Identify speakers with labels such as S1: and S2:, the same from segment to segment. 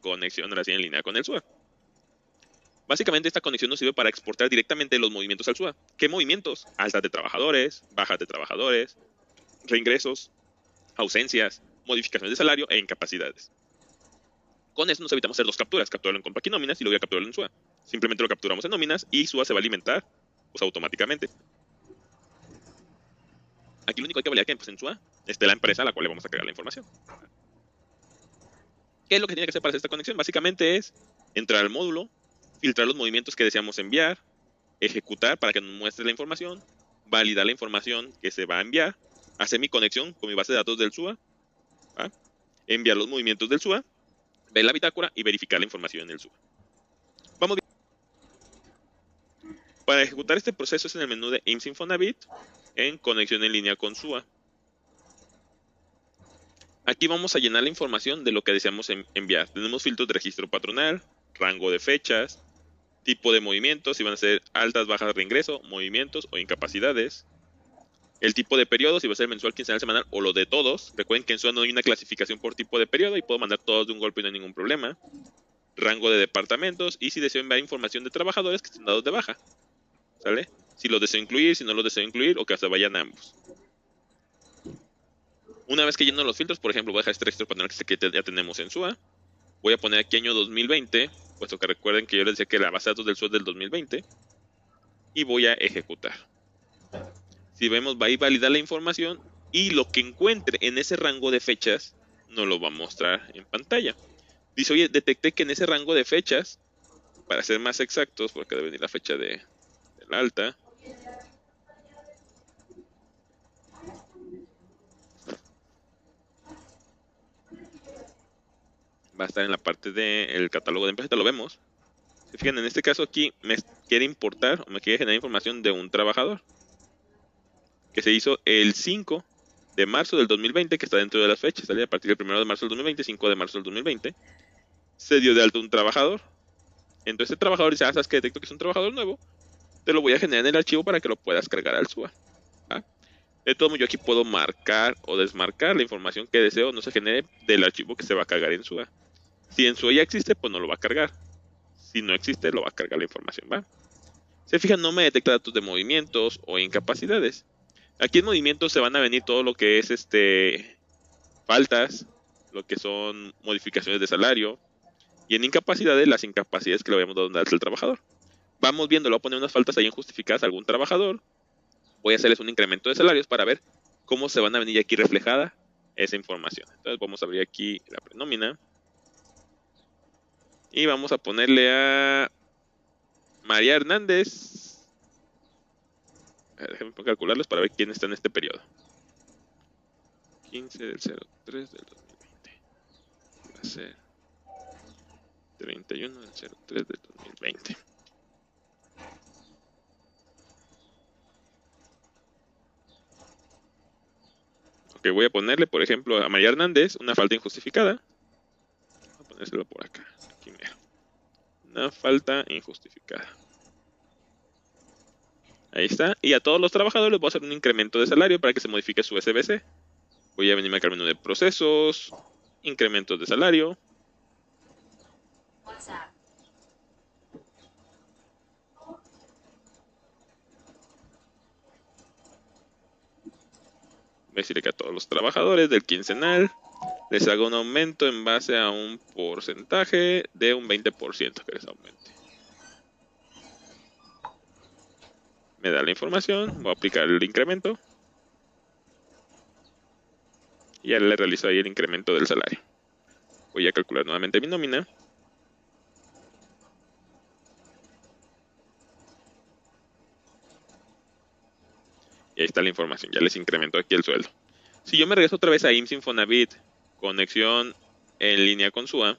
S1: conexión ahora sí en línea con el SUA. Básicamente esta conexión nos sirve para exportar directamente los movimientos al SUA. ¿Qué movimientos? Altas de trabajadores, bajas de trabajadores, reingresos, ausencias, modificaciones de salario e incapacidades. Con eso nos evitamos hacer dos capturas, capturarlo en compact y nóminas y luego capturarlo en SUA. Simplemente lo capturamos en nóminas y SUA se va a alimentar pues, automáticamente. Aquí lo único que hay que validar que pues, en SUA esté la empresa a la cual le vamos a cargar la información. ¿Qué es lo que tiene que hacer para hacer esta conexión? Básicamente es entrar al módulo, filtrar los movimientos que deseamos enviar, ejecutar para que nos muestre la información, validar la información que se va a enviar, hacer mi conexión con mi base de datos del SUA, ¿va? Enviar los movimientos del SUA, ver la bitácora y verificar la información en el SUA. Vamos bien. Para ejecutar este proceso es en el menú de IMSS Infonavit en conexión en línea con SUA. Aquí vamos a llenar la información de lo que deseamos enviar. Tenemos filtros de registro patronal, rango de fechas, tipo de movimientos, si van a ser altas, bajas de reingreso, movimientos o incapacidades. El tipo de periodo, si va a ser mensual, quincenal, semanal o lo de todos. Recuerden que en SUA no hay una clasificación por tipo de periodo y puedo mandar todos de un golpe y no hay ningún problema. Rango de departamentos y si deseo enviar información de trabajadores que estén dados de baja. ¿Sale? Si los deseo incluir, si no los deseo incluir o que se vayan ambos. Una vez que lleno los filtros, por ejemplo, voy a dejar este registro panel que ya tenemos en SUA. Voy a poner aquí año 2020, puesto que recuerden que yo les decía que la base de datos del SUA es del 2020. Y voy a ejecutar. Si vemos, va a ir validar la información y lo que encuentre en ese rango de fechas nos lo va a mostrar en pantalla. Dice, oye, detecté que en ese rango de fechas, para ser más exactos, porque debe venir la fecha del alta, va a estar en la parte del catálogo de empresas, lo vemos. Se fijan, en este caso aquí me quiere importar o me quiere generar información de un trabajador que se hizo el 5 de marzo del 2020, que está dentro de las fechas, ¿sale? A partir del 1 de marzo del 2020, 5 de marzo del 2020, se dio de alta un trabajador. Entonces el trabajador dice, sabes que detecto que es un trabajador nuevo, te lo voy a generar en el archivo para que lo puedas cargar al SUA. ¿Ah? De todo modo, yo aquí puedo marcar o desmarcar la información que deseo no se genere del archivo que se va a cargar en SUA. Si en SUA ya existe, pues no lo va a cargar. Si no existe, lo va a cargar la información, ¿va? Se fijan, no me detecta datos de movimientos o incapacidades. Aquí en movimientos se van a venir todo lo que es faltas, lo que son modificaciones de salario, y en incapacidades, las incapacidades que le habíamos dado al trabajador. Vamos viendo, le voy a poner unas faltas ahí injustificadas a algún trabajador. Voy a hacerles un incremento de salarios para ver cómo se van a venir aquí reflejada esa información. Entonces vamos a abrir aquí la prenómina. Y vamos a ponerle a María Hernández. Déjenme calcularlos para ver quién está en este periodo. 15 del 03 del 2020. Va a ser 31 del 03 del 2020. Ok, voy a ponerle, por ejemplo, a María Hernández una falta injustificada. Voy a ponérselo por acá. Aquí mero. Una falta injustificada. Ahí está. Y a todos los trabajadores voy a hacer un incremento de salario para que se modifique su SBC. Voy a venirme acá al menú de procesos, incrementos de salario. Voy a decirle que a todos los trabajadores del quincenal les haga un aumento en base a un porcentaje de un 20% que les aumente. Me da la información, voy a aplicar el incremento. Y ya le realizo ahí el incremento del salario. Voy a calcular nuevamente mi nómina. Y ahí está la información, ya les incrementó aquí el sueldo. Si yo me regreso otra vez a IMSS Infonavit, conexión en línea con SUA,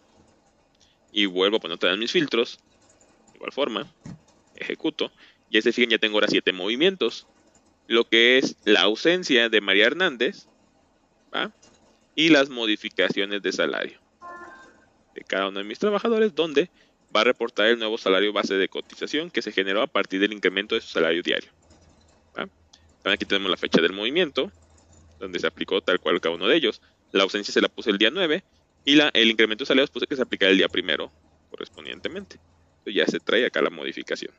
S1: y vuelvo a poner todos mis filtros, de igual forma, ejecuto, ya se fijan, ya tengo ahora 7 movimientos. Lo que es la ausencia de María Hernández, ¿va? Y las modificaciones de salario de cada uno de mis trabajadores, donde va a reportar el nuevo salario base de cotización que se generó a partir del incremento de su salario diario. ¿Va? Aquí tenemos la fecha del movimiento, donde se aplicó tal cual cada uno de ellos. La ausencia se la puse el día 9 Y el incremento de salarios puse que se aplica el día primero correspondientemente. Entonces ya se trae acá la modificación.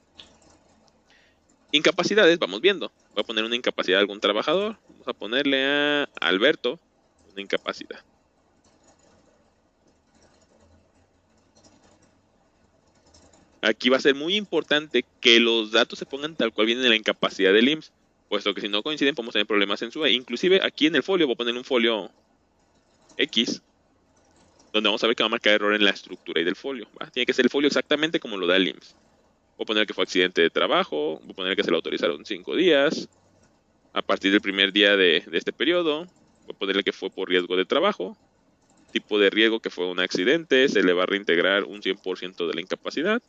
S1: Incapacidades, vamos viendo. Voy a poner una incapacidad a algún trabajador. Vamos a ponerle a Alberto una incapacidad. Aquí va a ser muy importante que los datos se pongan tal cual vienen en la incapacidad del IMSS, puesto que si no coinciden podemos tener problemas en SUA. Inclusive aquí en el folio voy a poner un folio X, donde vamos a ver que va a marcar error en la estructura y del folio. ¿Va? Tiene que ser el folio exactamente como lo da el IMSS. Voy a poner que fue accidente de trabajo, voy a poner que se lo autorizaron 5 días, a partir del primer día de este periodo, voy a ponerle que fue por riesgo de trabajo, tipo de riesgo que fue un accidente, se le va a reintegrar un 100% de la incapacidad,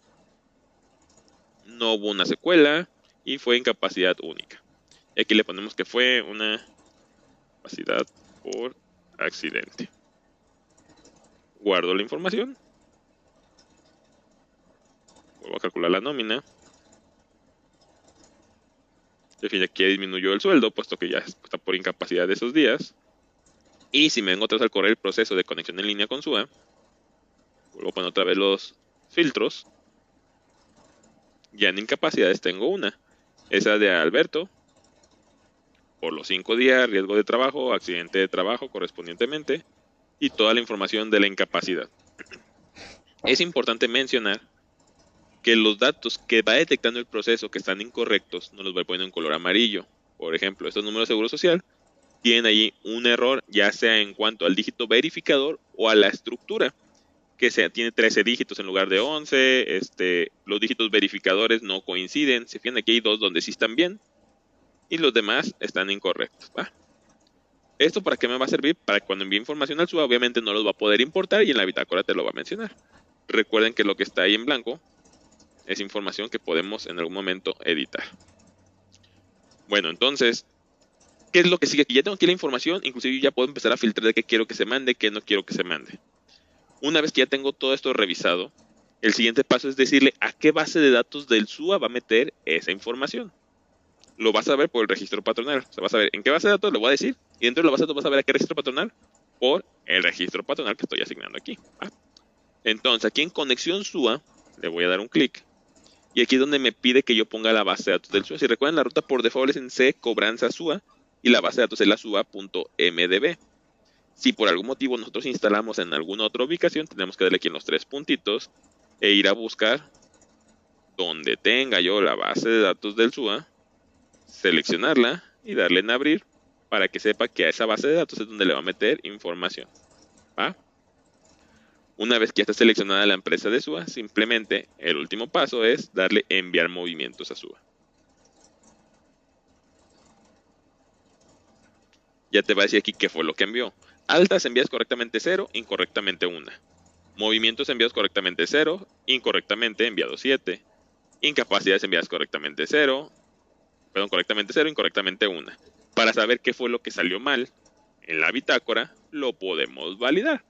S1: no hubo una secuela y fue incapacidad única. Y aquí le ponemos que fue una incapacidad por accidente. Guardo la información, vuelvo a calcular la nómina. En fin, aquí disminuyó el sueldo, puesto que ya está por incapacidad de esos días. Y si me vengo otra vez al correr el proceso de conexión en línea con SUA, vuelvo a poner otra vez los filtros. Ya en incapacidades tengo una. Esa de Alberto, por los 5 días, riesgo de trabajo, accidente de trabajo correspondientemente, y toda la información de la incapacidad. Es importante mencionar que los datos que va detectando el proceso que están incorrectos nos los voy poniendo en color amarillo. Por ejemplo, estos números de seguro social tienen allí un error, ya sea en cuanto al dígito verificador o a la estructura, que tiene 13 dígitos en lugar de 11. Los dígitos verificadores no coinciden. Se fijan, aquí hay 2 donde sí están bien y los demás están incorrectos. ¿Va? ¿Esto para qué me va a servir? Para que cuando envíe información al SUA, obviamente no los va a poder importar y en la bitácora te lo va a mencionar. Recuerden que lo que está ahí en blanco es información que podemos en algún momento editar. Bueno, entonces, ¿qué es lo que sigue aquí? Ya tengo aquí la información, inclusive ya puedo empezar a filtrar de qué quiero que se mande, qué no quiero que se mande. Una vez que ya tengo todo esto revisado, el siguiente paso es decirle a qué base de datos del SUA va a meter esa información. Lo vas a ver por el registro patronal. O sea, vas a ver en qué base de datos le voy a decir, y dentro de la base de datos vas a ver a qué registro patronal por el registro patronal que estoy asignando aquí. ¿Va? Entonces, aquí en conexión SUA, le voy a dar un clic. Y aquí es donde me pide que yo ponga la base de datos del SUA. Si recuerdan, la ruta por default es en C, cobranza SUA, y la base de datos es la SUA.mdb. Si por algún motivo nosotros instalamos en alguna otra ubicación, tenemos que darle aquí en los 3 puntitos e ir a buscar donde tenga yo la base de datos del SUA, seleccionarla y darle en abrir para que sepa que a esa base de datos es donde le va a meter información. ¿Va? Una vez que ya está seleccionada la empresa de SUA, simplemente el último paso es darle enviar movimientos a SUA. Ya te va a decir aquí qué fue lo que envió. Altas envías correctamente 0, incorrectamente 1. Movimientos enviados correctamente 0, incorrectamente enviado 7. Incapacidades enviadas correctamente 0, correctamente 0, incorrectamente 1. Para saber qué fue lo que salió mal en la bitácora, lo podemos validar.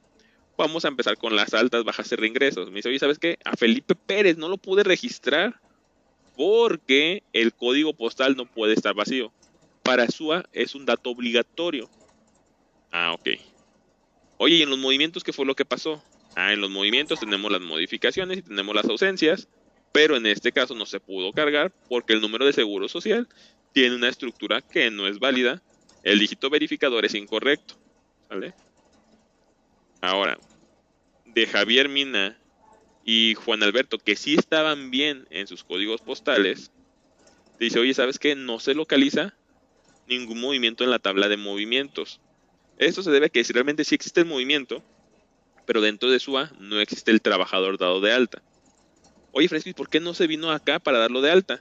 S1: Vamos a empezar con las altas, bajas y reingresos. Me dice, oye, ¿sabes qué? A Felipe Pérez no lo pude registrar porque el código postal no puede estar vacío. Para SUA es un dato obligatorio. Ah, ok. Oye, ¿y en los movimientos qué fue lo que pasó? Ah, en los movimientos tenemos las modificaciones y tenemos las ausencias, pero en este caso no se pudo cargar porque el número de seguro social tiene una estructura que no es válida. El dígito verificador es incorrecto. ¿Vale? Ahora, de Javier Mina y Juan Alberto, que sí estaban bien en sus códigos postales, dice, oye, ¿sabes qué? No se localiza ningún movimiento en la tabla de movimientos. Esto se debe a que si realmente sí existe el movimiento, pero dentro de SUA no existe el trabajador dado de alta. Oye, Fresco, ¿por qué no se vino acá para darlo de alta?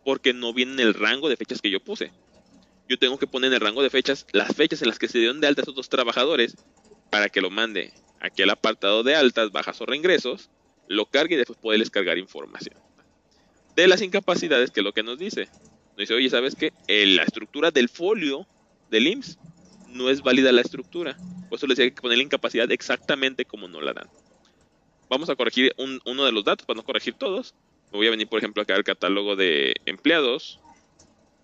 S1: Porque no viene en el rango de fechas que yo puse. Yo tengo que poner en el rango de fechas las fechas en las que se dieron de alta esos 2 trabajadores para que lo mande aquí al apartado de altas, bajas o reingresos, lo cargue y después poderles cargar información. De las incapacidades, que es lo que nos dice. Nos dice, oye, ¿sabes qué? La estructura del folio del IMSS no es válida la estructura. Por eso les decía que poner la incapacidad exactamente como no la dan. Vamos a corregir uno de los datos para no corregir todos. Me voy a venir, por ejemplo, acá al catálogo de empleados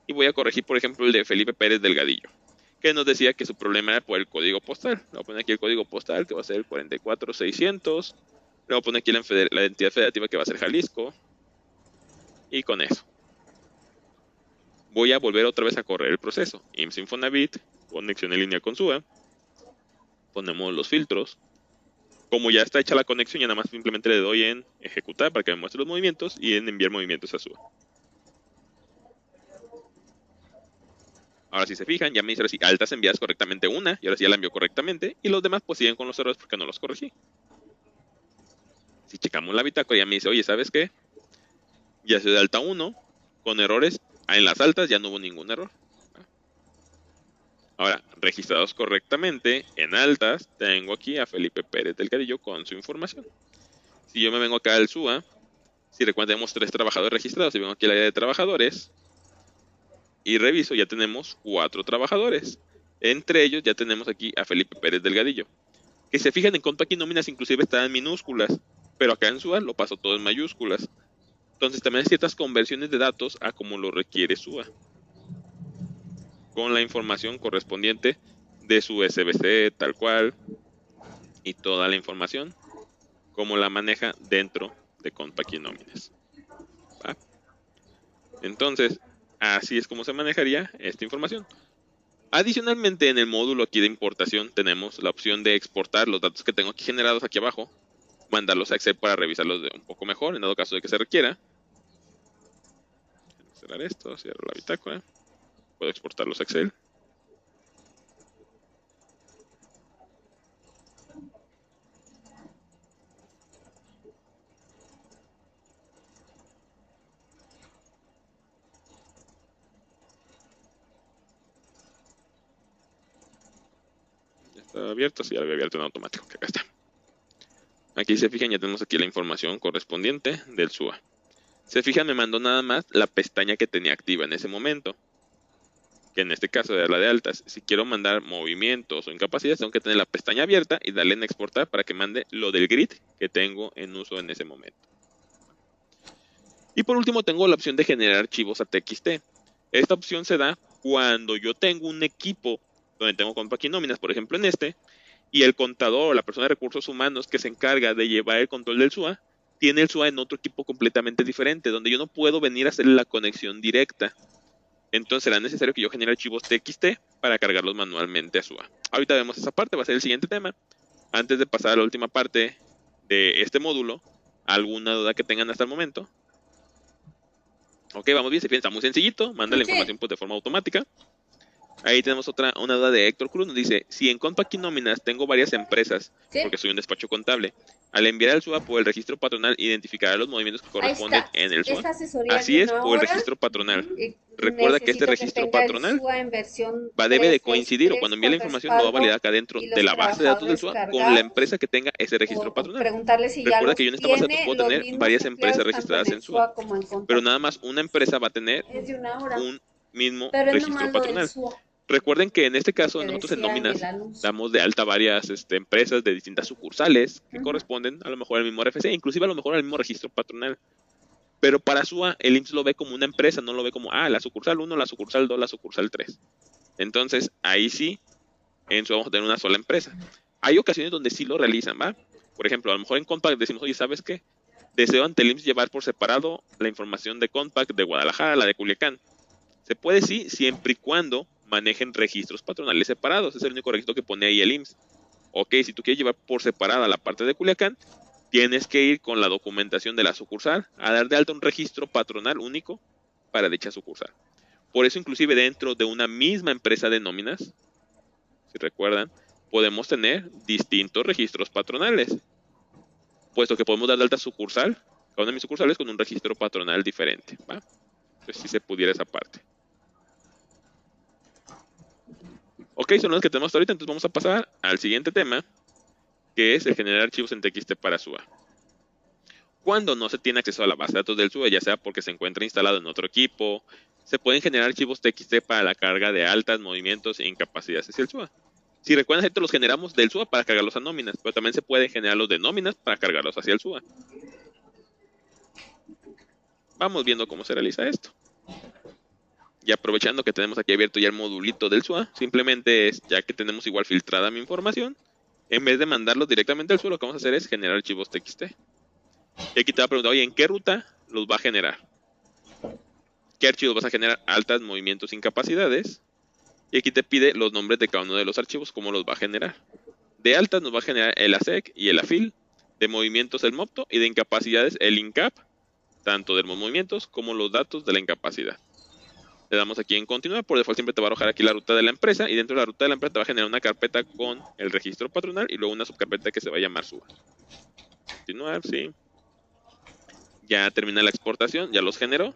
S1: y voy a corregir, por ejemplo, el de Felipe Pérez Delgadillo. que nos decía que su problema era por el código postal. Le voy a poner aquí el código postal, que va a ser el 44600. Le voy a poner aquí la entidad federativa, que va a ser Jalisco. Y con eso voy a volver otra vez a correr el proceso. IMSS Infonavit, conexión en línea con SUA. Ponemos los filtros. Como ya está hecha la conexión, ya nada más simplemente le doy en ejecutar para que me muestre los movimientos y en enviar movimientos a SUA. Ahora si se fijan, ya me dice así, altas enviadas correctamente una, y ahora sí ya la envió correctamente, y los demás pues siguen con los errores porque no los corregí. Si checamos la bitácora, ya me dice, oye, ¿sabes qué? Ya soy de alta 1, con errores, en las altas ya no hubo ningún error. Ahora, registrados correctamente, en altas, tengo aquí a Felipe Pérez Delgadillo con su información. Si yo me vengo acá al SUA, si recuerdan tenemos 3 trabajadores registrados, si vengo aquí al área de trabajadores, y reviso, ya tenemos 4 trabajadores. Entre ellos ya tenemos aquí a Felipe Pérez Delgadillo. Que se fijan en cuánto aquí nóminas inclusive están en minúsculas, pero acá en SUA lo paso todo en mayúsculas. Entonces también hay ciertas conversiones de datos a como lo requiere SUA, con la información correspondiente de su SBC tal cual, y toda la información como la maneja dentro de Compact Nóminas. ¿Va? Entonces, así es como se manejaría esta información. Adicionalmente, en el módulo aquí de importación tenemos la opción de exportar los datos que tengo aquí generados aquí abajo, mandarlos a Excel para revisarlos un poco mejor, en dado caso de que se requiera. Cerrar esto, cierro la bitácora. Puedo exportarlos a Excel. Ya está abierto, sí, ya lo había abierto en automático, que acá está. Aquí se fijan, ya tenemos aquí la información correspondiente del SUA. Se fijan, me mandó nada más la pestaña que tenía activa en ese momento, que en este caso era la de altas. Si quiero mandar movimientos o incapacidades, tengo que tener la pestaña abierta y darle en exportar para que mande lo del grid que tengo en uso en ese momento. Y por último tengo la opción de generar archivos a TXT. Esta opción se da cuando yo tengo un equipo donde tengo Compact Nóminas, por ejemplo en este, y el contador o la persona de recursos humanos que se encarga de llevar el control del SUA, tiene el SUA en otro equipo completamente diferente, donde yo no puedo venir a hacer la conexión directa. Entonces será necesario que yo genere archivos TXT para cargarlos manualmente a SUA. Ahorita vemos esa parte, va a ser el siguiente tema. Antes de pasar a la última parte de este módulo, ¿alguna duda que tengan hasta el momento? Ok, vamos bien, se piensa muy sencillito, manda la información pues, de forma automática. Ahí tenemos una duda de Héctor Cruz, nos dice, si en Compact Nóminas tengo varias empresas, porque soy un despacho contable, al enviar al SUA por el registro patronal identificará los movimientos que corresponden en el SUA. Así es, por el registro patronal. Recuerda que este registro patronal debe de coincidir, o cuando envíe la información lo va a validar acá dentro de la base de datos del SUA con la empresa que tenga ese registro patronal. Recuerda que yo en esta base de datos puedo tener varias empresas registradas en SUA, pero nada más una empresa va a tener un mismo registro patronal. Recuerden que en este caso nosotros en nóminas damos de alta varias empresas de distintas sucursales que corresponden a lo mejor al mismo RFC, inclusive a lo mejor al mismo registro patronal. Pero para SUA el IMSS lo ve como una empresa, no lo ve como, la sucursal 1, la sucursal 2, la sucursal 3. Entonces ahí sí, en SUA vamos a tener una sola empresa. Hay ocasiones donde sí lo realizan, ¿va? Por ejemplo, a lo mejor en Compact decimos, oye, ¿sabes qué? Deseo ante el IMSS llevar por separado la información de Compact de Guadalajara, la de Culiacán. Se puede sí, siempre y cuando manejen registros patronales separados. Es el único registro que pone ahí el IMSS. Ok, si tú quieres llevar por separada la parte de Culiacán, tienes que ir con la documentación de la sucursal a dar de alta un registro patronal único para dicha sucursal. Por eso inclusive dentro de una misma empresa de nóminas, si recuerdan, podemos tener distintos registros patronales, puesto que podemos dar de alta sucursal, cada una de mis sucursales con un registro patronal diferente, ¿va? Entonces sí se pudiera esa parte. Ok, son los que tenemos hasta ahorita, entonces vamos a pasar al siguiente tema, que es el generar archivos en TXT para SUA. Cuando no se tiene acceso a la base de datos del SUA, ya sea porque se encuentra instalado en otro equipo, se pueden generar archivos TXT para la carga de altas, movimientos e incapacidades hacia el SUA. Si recuerdan, esto los generamos del SUA para cargarlos a nóminas, pero también se puede generarlos de nóminas para cargarlos hacia el SUA. Vamos viendo cómo se realiza esto. Y aprovechando que tenemos aquí abierto ya el modulito del SUA, simplemente es, ya que tenemos igual filtrada mi información, en vez de mandarlos directamente al SUA, lo que vamos a hacer es generar archivos TXT. Y aquí te va a preguntar, oye, ¿en qué ruta los va a generar? ¿Qué archivos vas a generar? Altas, movimientos, incapacidades. Y aquí te pide los nombres de cada uno de los archivos, cómo los va a generar. De altas nos va a generar el ASEC y el AFIL. De movimientos el MOPTO y de incapacidades el INCAP, tanto de los movimientos como los datos de la incapacidad. Le damos aquí en continuar, por default siempre te va a arrojar aquí la ruta de la empresa y dentro de la ruta de la empresa te va a generar una carpeta con el registro patronal y luego una subcarpeta que se va a llamar SUA. Continuar, sí. Ya termina la exportación, ya los generó.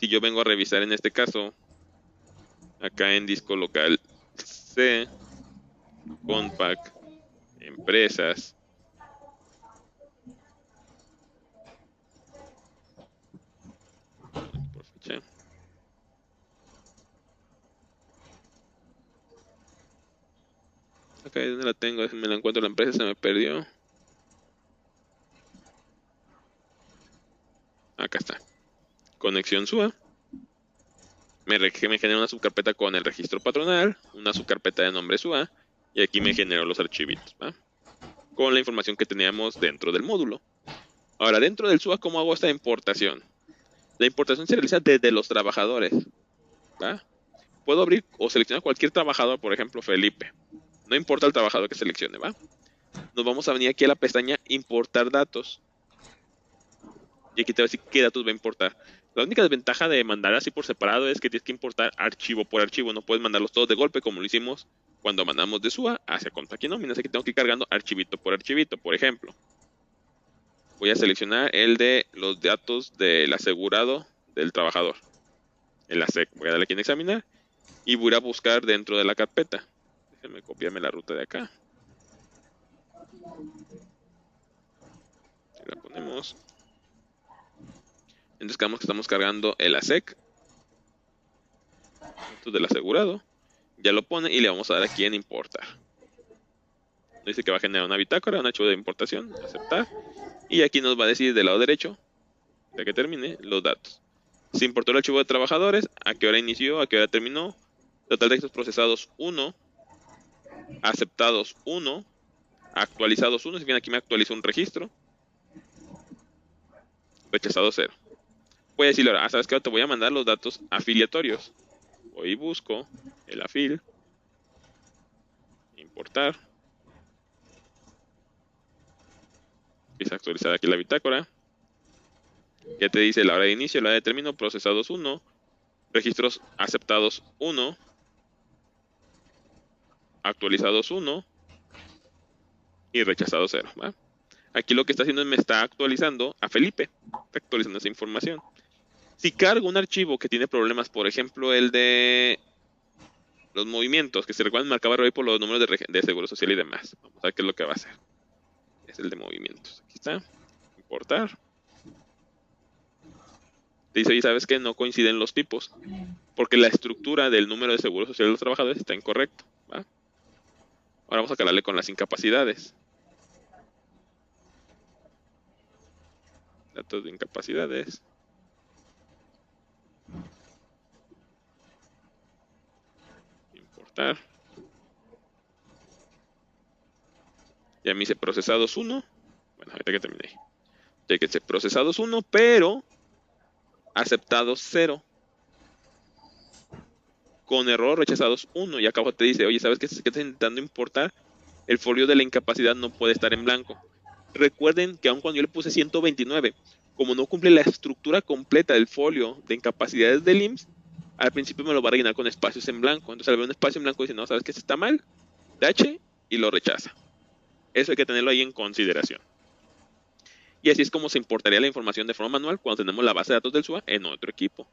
S1: Si yo vengo a revisar en este caso, acá en disco local C, Compact, empresas, por fecha. Acá es donde la tengo, me la encuentro, la empresa se me perdió. Acá está. Conexión SUA. Me genera una subcarpeta con el registro patronal, una subcarpeta de nombre SUA, y aquí me generó los archivitos, ¿va? Con la información que teníamos dentro del módulo. Ahora, dentro del SUA, ¿cómo hago esta importación? La importación se realiza desde los trabajadores, ¿va? Puedo abrir o seleccionar cualquier trabajador, por ejemplo, Felipe. No importa el trabajador que seleccione, ¿va? Nos vamos a venir aquí a la pestaña Importar datos. Y aquí te va a decir qué datos va a importar. La única desventaja de mandar así por separado es que tienes que importar archivo por archivo. No puedes mandarlos todos de golpe como lo hicimos cuando mandamos de SUA hacia Contact y Nóminas. Aquí tengo que ir cargando archivito por archivito. Por ejemplo, voy a seleccionar el de los datos del asegurado del trabajador. El ASEC. Voy a darle aquí en examinar y voy a buscar dentro de la carpeta. Déjenme copiarme la ruta de acá. Y la ponemos. Entonces quedamos que estamos cargando el ASEC. Datos del asegurado. Ya lo pone y le vamos a dar aquí en importar. Dice que va a generar una bitácora, un archivo de importación, aceptar. Y aquí nos va a decir del lado derecho, ya que termine, los datos. Se importó el archivo de trabajadores, a qué hora inició, a qué hora terminó. Total de textos procesados 1, aceptados 1, actualizados 1. Si bien aquí me actualizó un registro. Rechazado 0. Voy a decirle ahora, ¿sabes qué? Te voy a mandar los datos afiliatorios. Voy y busco el afil. Importar. Empieza a actualizar aquí la bitácora. Ya te dice la hora de inicio, la hora de término, procesados 1, registros aceptados 1, actualizados 1 y rechazados 0. ¿Va? Aquí lo que está haciendo es me está actualizando a Felipe, está actualizando esa información. Si cargo un archivo que tiene problemas, por ejemplo el de los movimientos, que se recuerdan marcaba ahí por los números de seguro social y demás. Vamos a ver qué es lo que va a hacer. Es el de movimientos. Aquí está. Importar. Te dice, oye, ¿sabes qué? No coinciden los tipos. Porque la estructura del número de seguro social de los trabajadores está incorrecto. ¿Va? Ahora vamos a calarle con las incapacidades. Datos de incapacidades. Importar. Ya me dice procesados 1. Bueno, ahorita que terminé. Ya que dice procesados 1, pero aceptados 0. Con error rechazados 1. Y acá abajo te dice, oye, ¿sabes qué estás intentando importar? El folio de la incapacidad no puede estar en blanco. Recuerden que aun cuando yo le puse 129, como no cumple la estructura completa del folio de incapacidades del IMSS, al principio me lo va a rellenar con espacios en blanco. Entonces al ver un espacio en blanco dice, no, ¿sabes qué? Está mal. Tache y lo rechaza. Eso hay que tenerlo ahí en consideración. Y así es como se importaría la información de forma manual cuando tenemos la base de datos del SUA en otro equipo.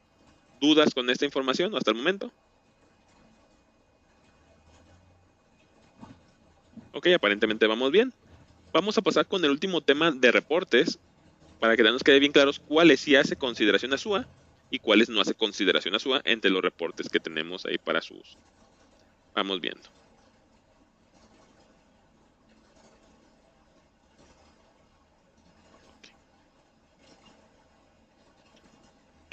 S1: ¿Dudas con esta información hasta el momento? Ok, aparentemente vamos bien. Vamos a pasar con el último tema de reportes para que nos quede bien claros cuáles sí hace consideración a SUA y cuáles no hace consideración a SUA entre los reportes que tenemos ahí para su uso. Vamos viendo.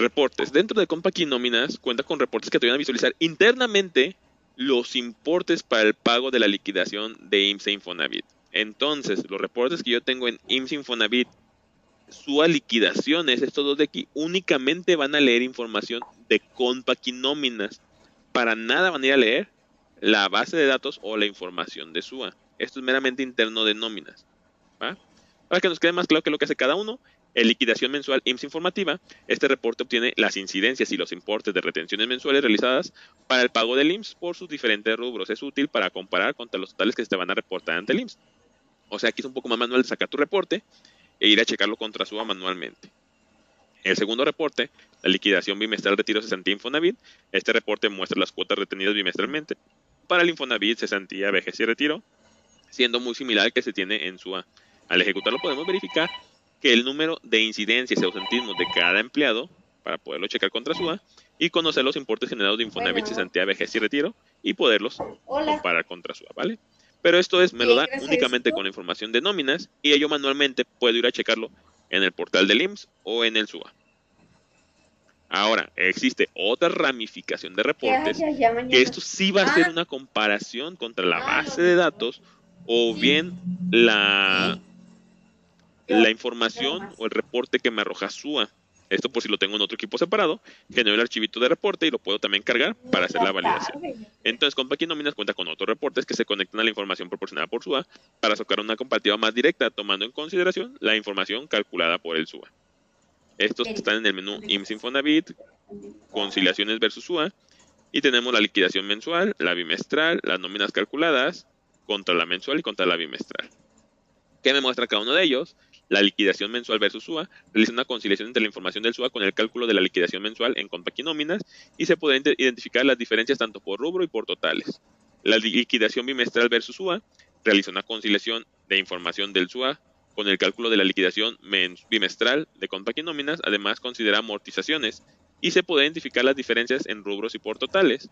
S1: Reportes. Dentro de Compact Nóminas cuenta con reportes que te ayudan a visualizar internamente los importes para el pago de la liquidación de IMSS e Infonavit. Entonces, los reportes que yo tengo en IMSS Infonavit, SUA liquidaciones, estos dos de aquí, únicamente van a leer información de Compact Nóminas. Para nada van a ir a leer la base de datos o la información de SUA. Esto es meramente interno de nóminas, ¿va? Para que nos quede más claro qué es lo que hace cada uno, en liquidación mensual IMSS informativa, este reporte obtiene las incidencias y los importes de retenciones mensuales realizadas para el pago del IMSS por sus diferentes rubros. Es útil para comparar contra los totales que se te van a reportar ante el IMSS. O sea, aquí es un poco más manual de sacar tu reporte e ir a checarlo contra SUA manualmente. El segundo reporte, la liquidación bimestral retiro cesantía Infonavit. Este reporte muestra las cuotas retenidas bimestralmente para el Infonavit, cesantía, vejez y retiro, siendo muy similar al que se tiene en SUA. Al ejecutarlo podemos verificar que el número de incidencias y ausentismos de cada empleado, para poderlo checar contra SUA, y conocer los importes generados de Infonavit, cesantía, vejez y retiro, y poderlos comparar contra SUA, ¿vale? Pero esto me lo da únicamente con la información de nóminas, y yo manualmente puedo ir a checarlo en el portal del IMSS o en el SUA. Ahora, existe otra ramificación de reportes, que esto sí va a ser una comparación contra la base de datos o bien la información o el reporte que me arroja SUA. Esto por si lo tengo en otro equipo separado, genero el archivito de reporte y lo puedo también cargar para hacer la validación. Entonces, Compact Nóminas cuenta con otros reportes que se conectan a la información proporcionada por SUA para sacar una comparativa más directa, tomando en consideración la información calculada por el SUA. Estos están en el menú IMSS Infonavit, conciliaciones versus SUA, y tenemos la liquidación mensual, la bimestral, las nóminas calculadas, contra la mensual y contra la bimestral. ¿Qué me muestra cada uno de ellos? La liquidación mensual versus SUA, realiza una conciliación entre la información del SUA con el cálculo de la liquidación mensual en Compact Nóminas y se pueden identificar las diferencias tanto por rubro y por totales. La liquidación bimestral versus SUA realiza una conciliación de información del SUA con el cálculo de la liquidación bimestral de Compact Nóminas, además considera amortizaciones y se pueden identificar las diferencias en rubros y por totales.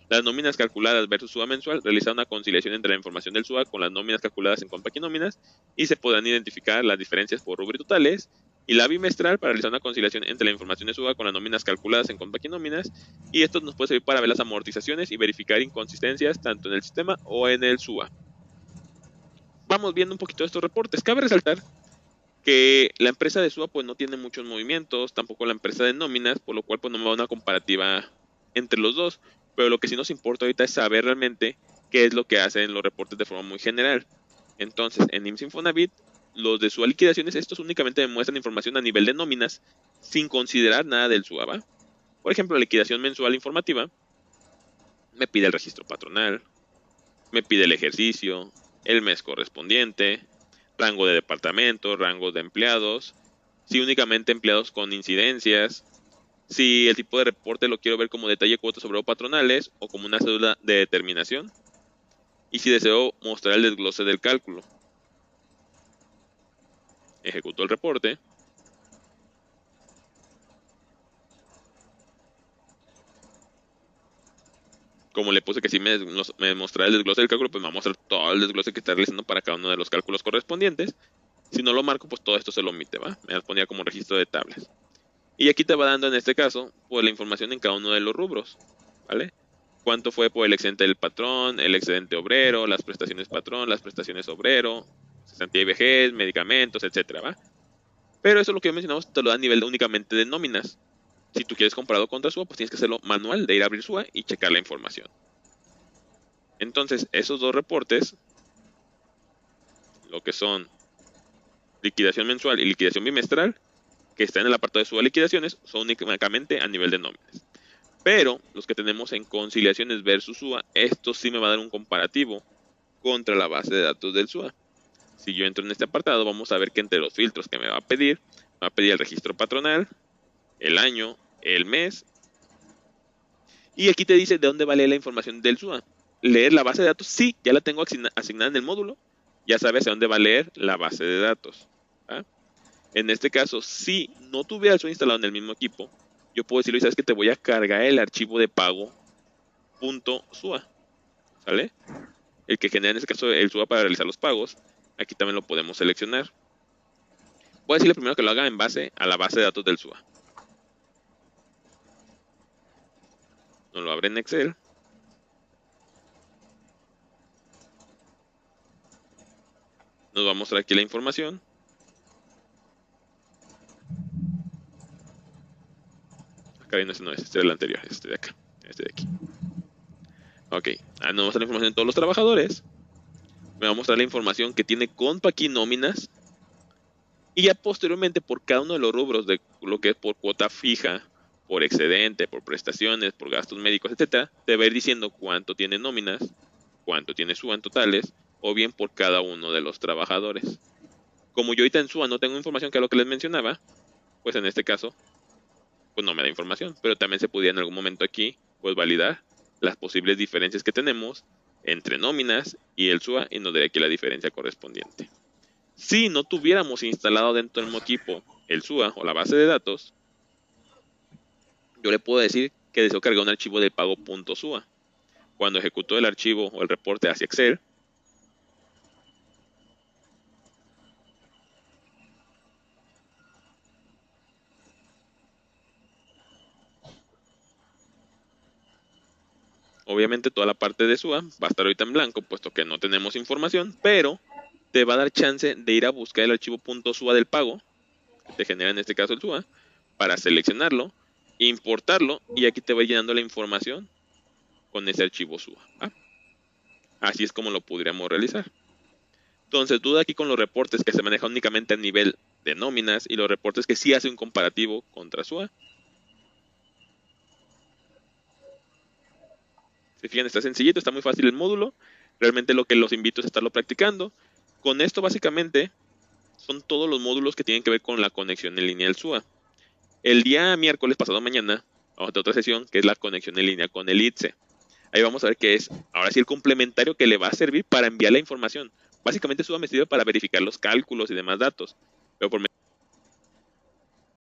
S1: Las nóminas calculadas versus SUA mensual realiza una conciliación entre la información del SUA con las nóminas calculadas en Compact Nóminas y se podrán identificar las diferencias por rubro y totales. Y la bimestral para realizar una conciliación entre la información de SUA con las nóminas calculadas en Compact Nóminas, y esto nos puede servir para ver las amortizaciones y verificar inconsistencias tanto en el sistema o en el SUA. Vamos viendo un poquito de estos reportes. Cabe resaltar que la empresa de SUA pues no tiene muchos movimientos, tampoco la empresa de nóminas, por lo cual pues no me va a una comparativa entre los dos. Pero lo que sí nos importa ahorita es saber realmente qué es lo que hacen los reportes de forma muy general. Entonces, en IMSS Infonavit, los de SUA liquidaciones, estos únicamente me muestran información a nivel de nóminas, sin considerar nada del SUA, ¿va? Por ejemplo, la liquidación mensual informativa me pide el registro patronal, me pide el ejercicio, el mes correspondiente, rango de departamento, rango de empleados, si únicamente empleados con incidencias, si el tipo de reporte lo quiero ver como detalle cuotas sobre patronales o como una cédula de determinación, y si deseo mostrar el desglose del cálculo. Ejecuto el reporte. Como le puse que si me mostrara el desglose del cálculo, pues me va a mostrar todo el desglose que está realizando para cada uno de los cálculos correspondientes. Si no lo marco, pues todo esto se lo omite, ¿va? Me lo ponía como registro de tablas. Y aquí te va dando en este caso pues la información en cada uno de los rubros, ¿vale? Cuánto fue por el excedente del patrón, el excedente obrero, las prestaciones patrón, las prestaciones obrero, cesantía y vejez, medicamentos, etcétera, ¿va? Pero eso es lo que mencionamos, te lo da a nivel únicamente de nóminas. Si tú quieres comparado contra SUA, pues tienes que hacerlo manual, de ir a abrir SUA y checar la información. Entonces, esos dos reportes, lo que son liquidación mensual y liquidación bimestral, que está en el apartado de SUA liquidaciones, son únicamente a nivel de nóminas. Pero los que tenemos en conciliaciones versus SUA, esto sí me va a dar un comparativo contra la base de datos del SUA. Si yo entro en este apartado, vamos a ver que entre los filtros que me va a pedir el registro patronal, el año, el mes, y aquí te dice de dónde va a leer la información del SUA. Leer la base de datos, sí, ya la tengo asignada en el módulo, ya sabes a dónde va a leer la base de datos. ¿Ah? En este caso, si no tuviera el SUA instalado en el mismo equipo, yo puedo decirle, sabes que te voy a cargar el archivo de pago .sua, ¿sale? El que genera en este caso el SUA para realizar los pagos. Aquí también lo podemos seleccionar. Voy a decirle primero que lo haga en base a la base de datos del SUA. Nos lo abre en Excel. Nos va a mostrar aquí la información. Acá viene, este no es, este es el anterior, este de acá, este de aquí. Ok, nos va a mostrar la información de todos los trabajadores. Me va a mostrar la información que tiene compa aquí nóminas. Y ya posteriormente por cada uno de los rubros de lo que es por cuota fija, por excedente, por prestaciones, por gastos médicos, etcétera, te va a ir diciendo cuánto tiene nóminas, cuánto tiene SUA en totales, o bien por cada uno de los trabajadores. Como yo ahorita en SUA no tengo información, que es lo que les mencionaba, pues en este caso, pues no me da información, pero también se podría en algún momento aquí, pues validar las posibles diferencias que tenemos entre nóminas y el SUA y nos daría aquí la diferencia correspondiente. Si no tuviéramos instalado dentro del mismo equipo el SUA o la base de datos, yo le puedo decir que deseo cargar un archivo de pago.sua. Cuando ejecutó el archivo o el reporte hacia Excel, obviamente toda la parte de SUA va a estar ahorita en blanco, puesto que no tenemos información, pero te va a dar chance de ir a buscar el archivo .sua del pago, que te genera en este caso el SUA, para seleccionarlo, importarlo, y aquí te va llenando la información con ese archivo SUA. ¿Va? Así es como lo podríamos realizar. Entonces, duda aquí con los reportes que se manejan únicamente a nivel de nóminas y los reportes que sí hace un comparativo contra SUA. Si fijan, está sencillito, está muy fácil el módulo. Realmente lo que los invito es a estarlo practicando. Con esto básicamente son todos los módulos que tienen que ver con la conexión en línea del SUA. El día miércoles pasado mañana vamos a tener otra sesión que es la conexión en línea con el ITSE. Ahí vamos a ver qué es, ahora sí, el complementario que le va a servir para enviar la información. Básicamente SUA me sirve para verificar los cálculos y demás datos, pero por